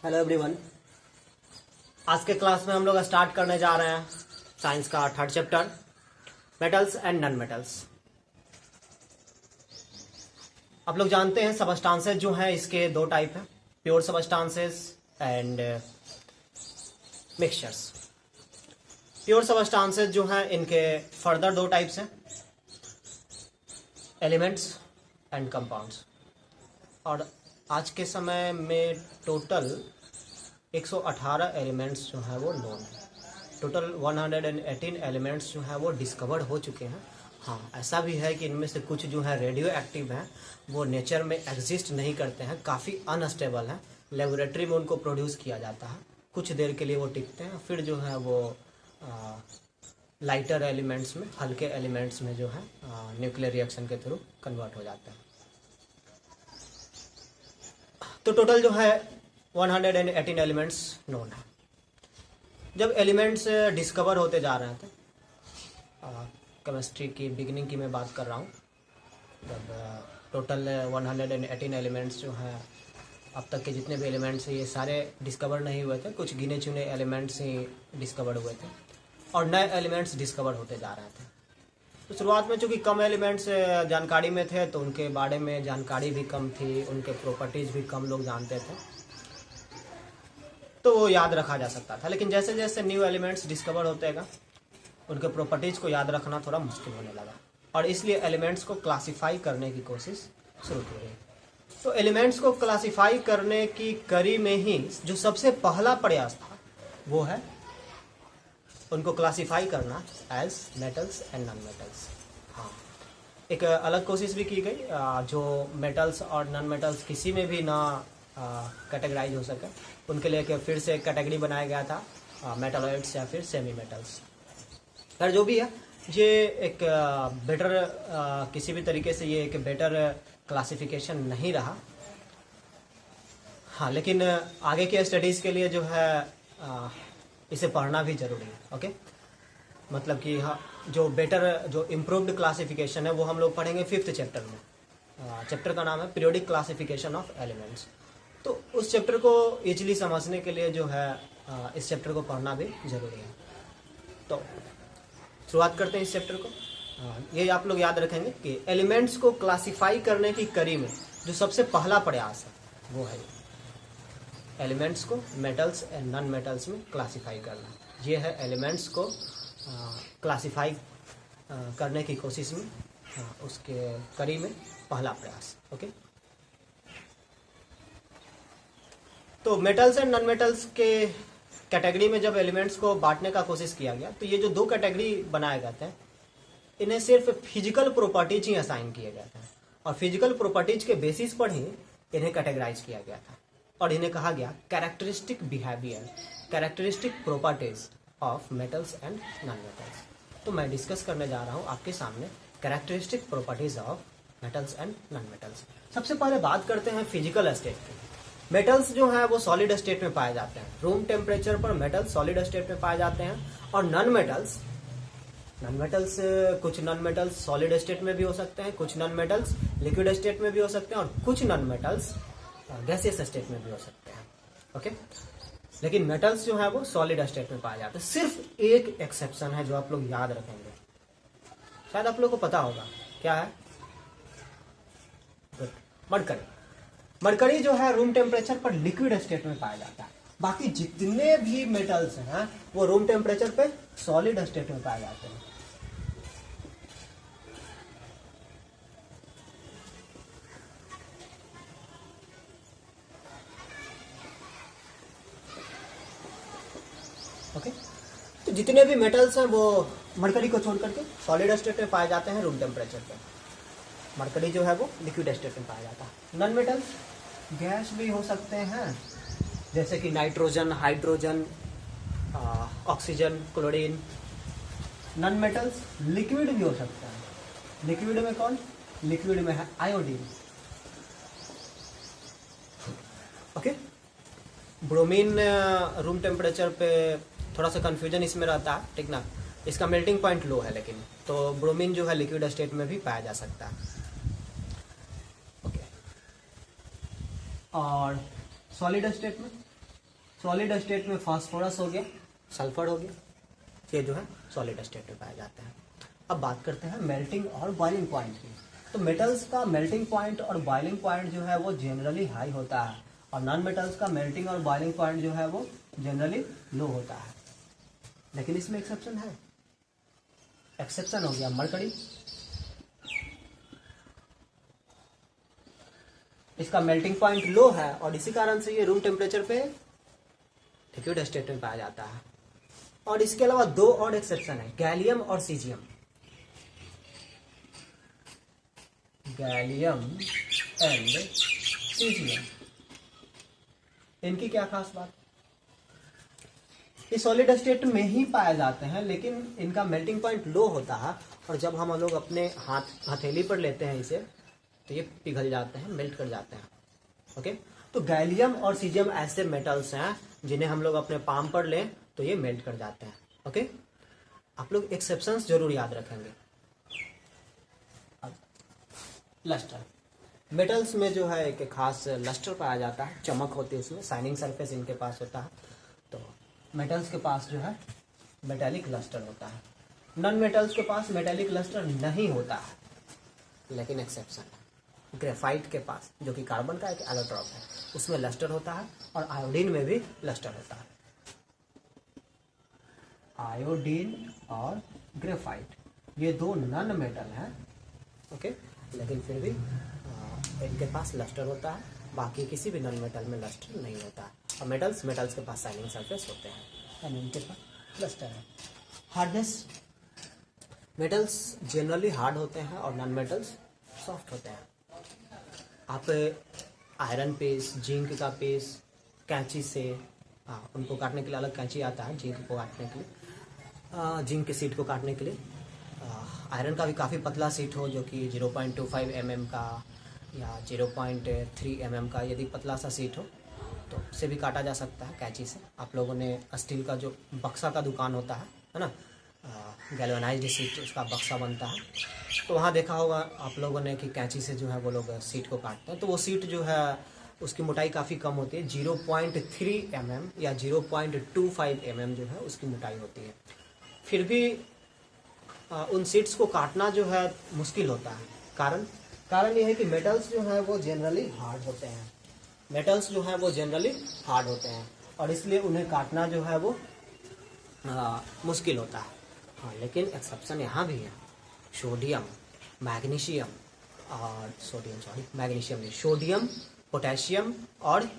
Hello everyone. आज के class में हम लोग स्टार्ट करने जा रहे हैं साइंस का third chapter, metals and non metals. आप लोग जानते हैं सबस्टांसेस जो हैं इसके दो टाइप हैं, pure substances and mixtures. Pure substances जो हैं इनके फर्दर दो टाइप्स हैं, एलिमेंट्स एंड कंपाउंड्स। और आज के समय में टोटल 118 एलिमेंट्स जो है वो नोन है। टोटल 118 एलिमेंट्स जो है वो डिस्कवर्ड हो चुके हैं। हाँ, ऐसा भी है कि इनमें से कुछ जो है रेडियो एक्टिव हैं, वो नेचर में एग्जिस्ट नहीं करते हैं, काफ़ी अनस्टेबल हैं। लेबोरेटरी में उनको प्रोड्यूस किया जाता है, कुछ देर के लिए वो टिकते हैं, फिर जो है वो लाइटर एलिमेंट्स में, हल्के एलिमेंट्स में जो है न्यूक्लियर रिएक्शन के थ्रू कन्वर्ट हो जाते हैं। तो टोटल जो है 118 एलिमेंट्स नोन है। जब एलिमेंट्स डिस्कवर होते जा रहे थे, केमिस्ट्री की बिगिनिंग की मैं बात कर रहा हूँ, जब टोटल 118 एलिमेंट्स जो हैं, अब तक के जितने भी एलिमेंट्स हैं ये सारे डिस्कवर नहीं हुए थे, कुछ गिने चुने एलिमेंट्स ही डिस्कवर हुए थे और नए एलिमेंट्स डिस्कवर होते जा रहे थे। तो शुरुआत में चूँकि कम एलिमेंट्स जानकारी में थे तो उनके बारे में जानकारी भी कम थी, उनके प्रॉपर्टीज़ भी कम लोग जानते थे, तो वो याद रखा जा सकता था। लेकिन जैसे जैसे न्यू एलिमेंट्स डिस्कवर होते गए, उनके प्रॉपर्टीज़ को याद रखना थोड़ा मुश्किल होने लगा और इसलिए एलिमेंट्स को क्लासिफाई करने की कोशिश शुरू की गई। तो एलिमेंट्स को क्लासिफाई करने की कड़ी में ही जो सबसे पहला प्रयास था वो है उनको क्लासिफाई करना as metals and non metals. हाँ, एक अलग कोशिश भी की गई जो मेटल्स और नॉन मेटल्स किसी में भी ना कैटेगराइज हो सके, उनके लिए फिर से एक कैटेगरी बनाया गया था, मेटलॉइड्स या फिर सेमी मेटल्स। पर जो भी है, ये एक बेटर किसी भी तरीके से ये एक बेटर क्लासिफिकेशन नहीं रहा। हाँ, लेकिन आगे के स्टडीज़ के लिए जो है इसे पढ़ना भी जरूरी है। ओके, मतलब कि हाँ, जो बेटर जो इम्प्रूव्ड क्लासिफिकेशन है वो हम लोग पढ़ेंगे 5th चैप्टर में। चैप्टर का नाम है पीरियोडिक क्लासिफिकेशन ऑफ एलिमेंट्स। तो उस चैप्टर को इजीली समझने के लिए जो है इस चैप्टर को पढ़ना भी जरूरी है। तो शुरुआत करते हैं इस चैप्टर को। ये आप लोग याद रखेंगे कि एलिमेंट्स को क्लासिफाई करने की कड़ी में जो सबसे पहला प्रयास है वो है एलिमेंट्स को मेटल्स एंड नॉन मेटल्स में क्लासिफाई करना। ये है एलिमेंट्स को क्लासिफाई करने की कोशिश में उसके कड़ी में पहला प्रयास। ओके, तो मेटल्स एंड नॉन मेटल्स के कैटेगरी में जब एलिमेंट्स को बांटने का कोशिश किया गया, तो ये जो दो कैटेगरी बनाए गए थे, इन्हें सिर्फ फिजिकल प्रॉपर्टीज ही असाइन किए गए थे और फिजिकल प्रॉपर्टीज के बेसिस पर ही इन्हें कैटेगराइज किया गया था और इन्हें कहा गया characteristic behaviour, characteristic properties of metals and non metals. तो मैं डिस्कस करने जा रहा हूँ आपके सामने characteristic properties of metals and non metals. सबसे पहले बात करते हैं फिजिकल स्टेट की। मेटल्स जो है वो सॉलिड स्टेट में पाए जाते हैं, रूम टेम्परेचर पर मेटल्स सॉलिड स्टेट में पाए जाते हैं। और नॉन मेटल्स कुछ नॉन मेटल्स सॉलिड स्टेट में भी हो सकते हैं, कुछ नॉन मेटल्स लिक्विड स्टेट में भी हो सकते हैं और कुछ नॉन मेटल्स गैसियस स्टेट में भी हो सकते हैं। ओके, लेकिन मेटल्स जो है वो सॉलिड स्टेट में पाए जाते हैं। सिर्फ एक एक्सेप्शन है जो आप लोग याद रखेंगे, शायद आप लोग को पता होगा, क्या है? मरकरी। मरकरी जो है रूम टेम्परेचर पर लिक्विड स्टेट में पाया जाता है। बाकी जितने भी मेटल्स हैं वो रूम टेम्परेचर पे सॉलिड स्टेट में पाए जाते हैं। ओके, तो जितने भी मेटल्स हैं वो मरकरी को छोड़ करके सॉलिड स्टेट में पाए जाते हैं रूम टेम्परेचर पे। मरकरी जो है वो लिक्विड स्टेट में पाया जाता है। नॉन मेटल्स गैस भी हो सकते हैं, जैसे कि nitrogen, hydrogen, oxygen, chlorine. Non metals liquid भी हो सकता है। लिक्विड में कौन? लिक्विड में है iodine. Okay, bromine room temperature पे थोड़ा सा कंफ्यूजन इसमें रहता है, ठीक ना, इसका मेल्टिंग पॉइंट लो है, लेकिन तो ब्रोमीन जो है लिक्विड स्टेट में भी पाया जा सकता है। ओके, और सॉलिड स्टेट में सॉलिड स्टेट में फास्फोरस हो गया, सल्फर हो गया, ये जो है सॉलिड स्टेट में पाए जाते हैं। अब बात करते हैं मेल्टिंग और बॉइलिंग पॉइंट की। तो मेटल्स का मेल्टिंग पॉइंट और बॉइलिंग पॉइंट जो है वो जनरली हाई होता है, और नॉन मेटल्स का मेल्टिंग और बॉइलिंग पॉइंट जो है वो जनरली लो होता है। लेकिन इसमें एक्सेप्शन है। एक्सेप्शन हो गया मरकरी, इसका मेल्टिंग पॉइंट लो है और इसी कारण से ये रूम टेम्परेचर पे लिक्विड स्टेट में पाया जाता है। और इसके अलावा दो और एक्सेप्शन है, गैलियम और सीजियम। गैलियम एंड सीजियम, इनकी क्या खास बात? ये सॉलिड स्टेट में ही पाए जाते हैं, लेकिन इनका मेल्टिंग पॉइंट लो होता है, और जब हम लोग अपने हथेली पर लेते हैं इसे तो ये पिघल जाते हैं, मेल्ट कर जाते हैं। ओके, तो गैलियम और सीजियम ऐसे मेटल्स हैं जिन्हें हम लोग अपने पाम पर लें तो ये मेल्ट कर जाते हैं। ओके, आप लोग एक्सेप्शंस जरूर याद रखेंगे। लस्टर, मेटल्स में जो है एक खास लस्टर पाया जाता है, चमक होती है उसमें, शाइनिंग सरफेस इनके पास होता है। तो मेटल्स के पास जो है मेटेलिक लस्टर होता है। नॉन मेटल्स के पास मेटेलिक लस्टर नहीं होता है, लेकिन एक्सेप्शन है। ग्रेफाइट के पास, जो कि कार्बन का एक एलोट्रॉप है, उसमें लस्टर होता है, और आयोडीन में भी लस्टर होता है। आयोडीन और ग्रेफाइट ये दो नॉन मेटल हैं, ओके, लेकिन फिर भी इनके पास लस्टर होता है, बाकी किसी भी नॉन मेटल में लस्टर नहीं होता है। और मेटल्स के पास शाइनिंग सरफेस होते हैं, यानी इनके पास लस्टर है। हार्डनेस, मेटल्स जनरली हार्ड होते हैं और नॉन मेटल्स सॉफ्ट होते हैं। आप आयरन पीस, जिंक का पीस कैंची से, उनको काटने के लिए अलग कैंची आता है, जिंक को काटने के लिए, जिंक के सीट को काटने के लिए। आयरन का भी काफ़ी पतला सीट हो, जो कि 0.25 mm का या 0.3 mm का, यदि पतला सा सीट हो तो उससे भी काटा जा सकता है कैंची से। आप लोगों ने स्टील का जो बक्सा का दुकान होता है ना, गैल्वेनाइज्ड सीट, उसका बक्सा बनता है, तो वहाँ देखा होगा आप लोगों ने कि कैंची से जो है वो लोग सीट को काटते हैं। तो वो सीट जो है उसकी मोटाई काफ़ी कम होती है, 0.3 mm या 0.25 mm जो है उसकी मोटाई होती है। फिर भी उन सीट्स को काटना जो है मुश्किल होता है। कारण ये है कि मेटल्स जो है वो जनरली हार्ड होते हैं। मेटल्स जो है वो जनरली हार्ड होते हैं, और इसलिए उन्हें काटना जो है वो मुश्किल होता है। हाँ, लेकिन एक्सेप्शन यहाँ भी है। सोडियम, मैग्नीशियम और सोडियम, पोटेशियम और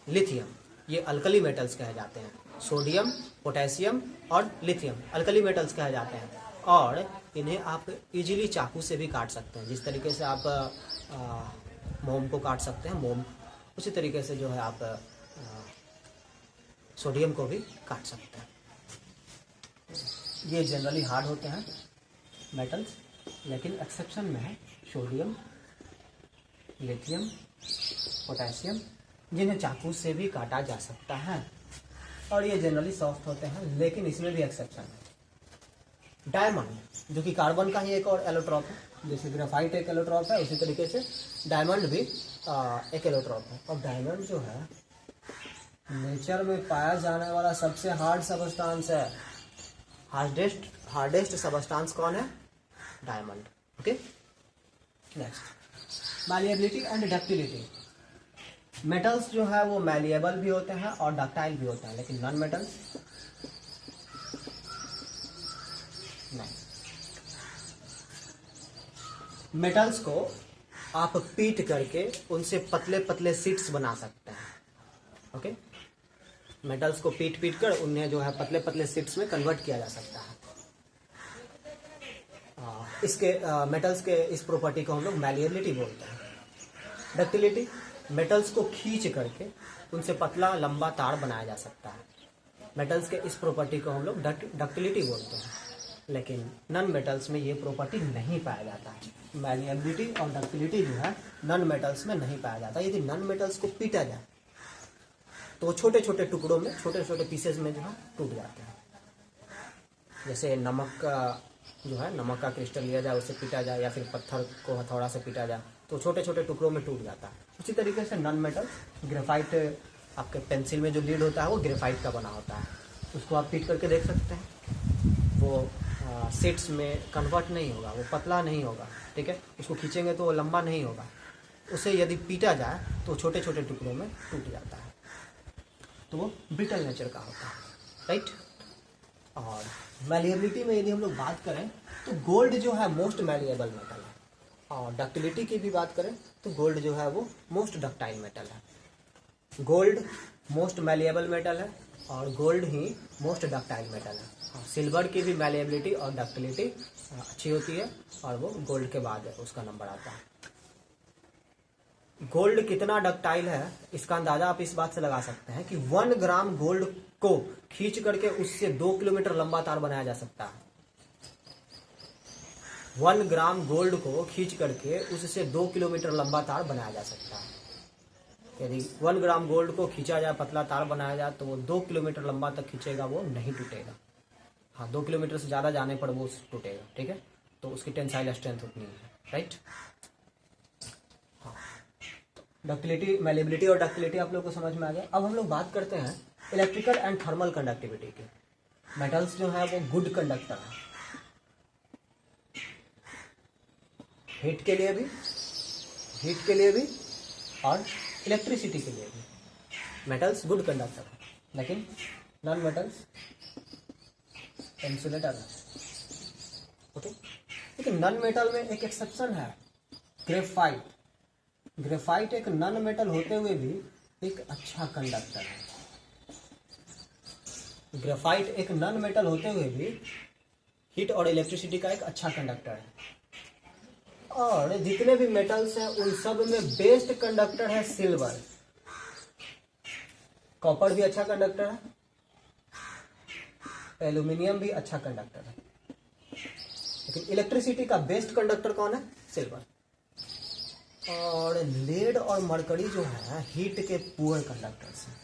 लिथियम, ये अल्कली मेटल्स कहे जाते हैं। सोडियम, पोटेशियम और लिथियम अल्कली मेटल्स कहे जाते हैं, और इन्हें आप इजीली चाकू से भी काट सकते हैं। जिस तरीके से आप मोम को काट सकते हैं, मोम, उसी तरीके से जो है आप सोडियम को भी काट सकते हैं। ये जनरली हार्ड होते हैं मेटल्स, लेकिन एक्सेप्शन में है सोडियम, लिथियम, पोटेशियम, जिन्हें चाकू से भी काटा जा सकता है, और ये जनरली सॉफ्ट होते हैं, लेकिन इसमें भी एक्सेप्शन है। डायमंड, जो कि कार्बन का ही एक और एलोट्रॉप है, जैसे ग्रेफाइट एक एलोट्रॉप है, उसी तरीके से डायमंड भी एक एलोट्रॉप है। और डायमंड जो है नेचर में पाया जाने वाला सबसे हार्ड सबस्टांस है। हार्डेस्ट सबस्टांस कौन है? Diamond. Okay, next, malleability and ductility. Metals जो है वो मैलिएबल भी होते हैं और डक्टाइल भी होते हैं, लेकिन नॉन मेटल्स नहीं। मेटल्स को आप पीट करके उनसे पतले पतले शीट्स बना सकते हैं। ओके, मेटल्स को पीट कर उन्हें जो है पतले पतले शीट्स में कन्वर्ट किया जा सकता है। इसके मेटल्स के इस प्रॉपर्टी को हम लोग मैलिएबिलिटी बोलते हैं। डक्टिलिटी, मेटल्स को खींच करके उनसे पतला लंबा तार बनाया जा सकता है। मेटल्स के इस प्रॉपर्टी को हम लोग डक्टिलिटी बोलते हैं, लेकिन नॉन मेटल्स में ये प्रॉपर्टी नहीं पाया जाता है। मैलिएबिलिटी और डक्टिलिटी जो है नॉन मेटल्स में नहीं पाया जाता। यदि नॉन मेटल्स को पीटा जाए तो छोटे छोटे टुकड़ों में, छोटे छोटे पीसेज में जो है टूट जाते हैं। जैसे नमक का जो है, नमक का क्रिस्टल लिया जाए, उसे पीटा जाए, या फिर पत्थर को हथौड़ा से पीटा जाए तो छोटे छोटे टुकड़ों में टूट जाता है। उसी तरीके से नॉन मेटल, ग्रेफाइट आपके पेंसिल में जो लीड होता है वो ग्रेफाइट का बना होता है, उसको आप पीट करके देख सकते हैं। वो शीट्स में कन्वर्ट नहीं होगा, वो पतला नहीं होगा, ठीक है। उसको खींचेंगे तो वो लंबा नहीं होगा। उसे यदि पीटा जाए तो छोटे छोटे टुकड़ों में टूट जाता है, तो वो ब्रिटल नेचर का होता है, राइट। और मैलिएबिलिटी में यदि हम लोग बात करें तो गोल्ड जो है मोस्ट मैलिएबल मेटल है, और डक्टिलिटी की भी बात करें तो गोल्ड जो है वो मोस्ट डक्टाइल मेटल है। गोल्ड मोस्ट मैलिएबल मेटल है और गोल्ड ही मोस्ट डक्टाइल मेटल है। सिल्वर की भी मैलिएबिलिटी और डक्टिलिटी अच्छी होती है और वो गोल्ड के बाद उसका नंबर आता है। गोल्ड कितना डक्टाइल है इसका अंदाजा आप इस बात से लगा सकते हैं कि 1 ग्राम गोल्ड को खींच करके उससे 2 किलोमीटर लंबा तार बनाया जा सकता है। 1 ग्राम गोल्ड को खींच करके उससे 2 किलोमीटर लंबा तार बनाया जा सकता है। यदि 1 ग्राम गोल्ड को खींचा जाए, पतला तार बनाया जाए, तो वो 2 किलोमीटर लंबा तक खींचेगा, वो नहीं टूटेगा। हाँ, 2 किलोमीटर से ज़्यादा जाने पर वो टूटेगा, ठीक है। तो उसकी टेंसाइल स्ट्रेंथ उतनी है, राइट। हाँ, डक्टिलिटी, मैलिएबिलिटी और डक्टिलिटी आप लोग को समझ में आ गया। अब हम लोग बात करते हैं इलेक्ट्रिकल एंड थर्मल कंडक्टिविटी की। मेटल्स जो है वो गुड कंडक्टर है, हीट के लिए भी और इलेक्ट्रिसिटी के लिए भी मेटल्स गुड कंडक्टर है। लेकिन नॉन मेटल्स इंसुलेटर है, ओके। लेकिन नॉन मेटल में एक एक्सेप्शन है, ग्रेफाइट। ग्रेफाइट एक नॉन मेटल होते हुए भी एक अच्छा कंडक्टर है। ग्रेफाइट एक नॉन मेटल होते हुए भी हीट और इलेक्ट्रिसिटी का एक अच्छा कंडक्टर है। और जितने भी मेटल्स हैं उन सब में बेस्ट कंडक्टर है सिल्वर। कॉपर भी अच्छा कंडक्टर है, एल्यूमिनियम भी अच्छा कंडक्टर है, लेकिन इलेक्ट्रिसिटी का बेस्ट कंडक्टर कौन है? सिल्वर। और लेड और मरकरी जो है हीट के पुअर कंडक्टर्स हैं।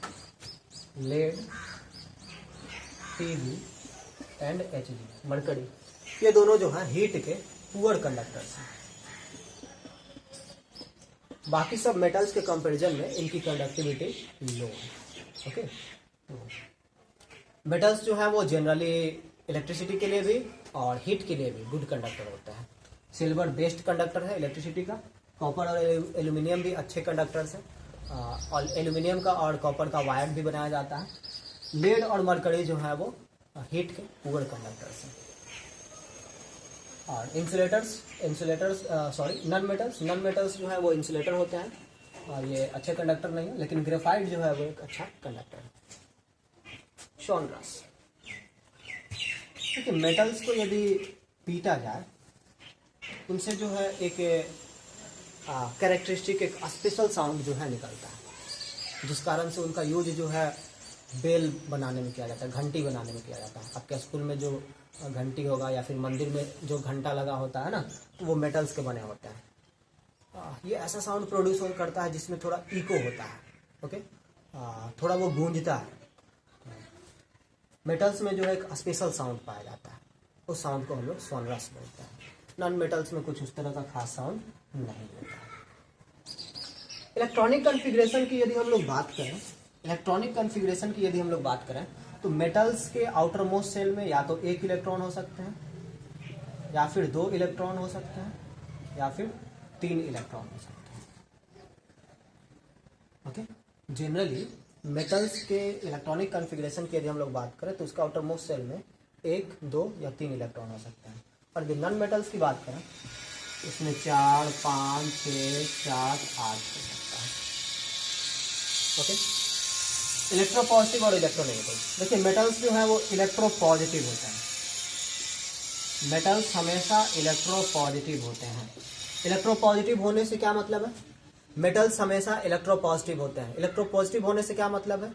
Lead, Pb and Hg, mercury, ये दोनों जो है हीट के पुअर कंडक्टर्स हैं। बाकी सब मेटल्स के कंपैरिजन में इनकी कंडक्टिविटी लो है, ओके। मेटल्स जो है वो जनरली इलेक्ट्रिसिटी के लिए भी और हीट के लिए भी गुड कंडक्टर होता है। सिल्वर बेस्ट कंडक्टर है इलेक्ट्रिसिटी का, कॉपर और एल्यूमिनियम भी अच्छे कंडक्टर्स हैं, और एल्यूमिनियम का और कॉपर का वायर भी बनाया जाता है। लेड और मरकरी जो है वो हीट के पुअर कंडक्टर्स हैं। और नॉन मेटल्स जो है वो इंसुलेटर होते हैं और ये अच्छे कंडक्टर नहीं है, लेकिन ग्रेफाइट जो है वो एक अच्छा कंडक्टर है। शॉनरास, देखिए मेटल्स को यदि पीटा जाए उनसे जो है एक कैरेक्टरिस्टिक, एक स्पेशल साउंड जो है निकलता है, जिस कारण से उनका यूज जो है बेल बनाने में किया जाता है, घंटी बनाने में किया जाता है। आपके स्कूल में जो घंटी होगा या फिर मंदिर में जो घंटा लगा होता है ना, तो वो मेटल्स के बने होते हैं। ये ऐसा साउंड प्रोड्यूस करता है जिसमें थोड़ा इको होता है, ओके, थोड़ा वो गूंजता है। मेटल्स में जो है एक स्पेशल साउंड पाया जाता है, उस साउंड को हम लोग सोनरस बोलते हैं। नॉन मेटल्स में कुछ उस तरह का खास साउंड नहीं होता है। इलेक्ट्रॉनिक कॉन्फ़िगरेशन की यदि हम लोग बात करें, तो मेटल्स के आउटर मोस्ट सेल में या तो 1 इलेक्ट्रॉन हो सकते हैं, या फिर 2 इलेक्ट्रॉन हो सकते हैं, या फिर 3 इलेक्ट्रॉन हो सकते हैं, ओके। जनरली मेटल्स के इलेक्ट्रॉनिक कॉन्फ़िगरेशन की यदि हम लोग बात करें तो उसका आउटर मोस्ट सेल में 1, 2 या 3 इलेक्ट्रॉन हो सकते हैं। और यदि नॉन मेटल्स की बात करें उसमें 4, 5, 6, 7, 8 हो सकता है, ओके। इलेक्ट्रो पॉजिटिव और इलेक्ट्रो नेगेटिव, देखिए मेटल्स जो है वो इलेक्ट्रो पॉजिटिव होते हैं। मेटल्स हमेशा इलेक्ट्रो पॉजिटिव होते हैं। इलेक्ट्रो पॉजिटिव होने से क्या मतलब है? मेटल्स हमेशा इलेक्ट्रो पॉजिटिव होते हैं। इलेक्ट्रो पॉजिटिव होने से क्या मतलब है?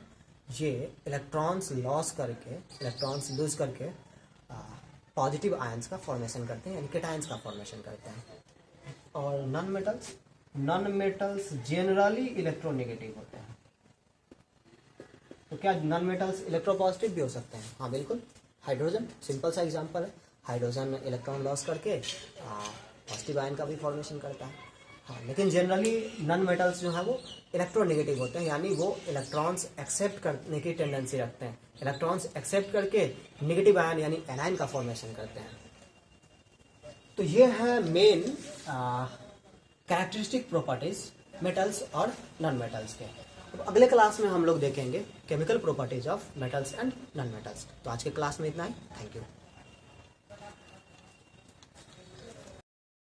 ये इलेक्ट्रॉन्स लूज करके पॉजिटिव आयंस का फॉर्मेशन करते हैं, यानी केटायंस का फॉर्मेशन करते हैं। और नॉन मेटल्स जनरली इलेक्ट्रोनेगेटिव होते हैं। तो क्या नॉन मेटल्स इलेक्ट्रोपॉजिटिव भी हो सकते हैं? हाँ बिल्कुल। हाइड्रोजन सिंपल सा एग्जांपल है। हाइड्रोजन इलेक्ट्रॉन लॉस करके पॉजिटिव आयन का भी फॉर्मेशन करता है। हाँ, लेकिन जनरली नॉन मेटल्स जो है वो इलेक्ट्रोनेगेटिव होते हैं, यानी वो इलेक्ट्रॉन्स एक्सेप्ट करने की टेंडेंसी रखते हैं। इलेक्ट्रॉन्स एक्सेप्ट करके नेगेटिव आयन यानी एनायन का फॉर्मेशन करते हैं। तो ये है मेन कैरेक्टरिस्टिक प्रॉपर्टीज मेटल्स और नॉन मेटल्स के। अब अगले क्लास में हम लोग देखेंगे chemical properties of metals and non metals. तो आज के क्लास में इतना ही। Thank you.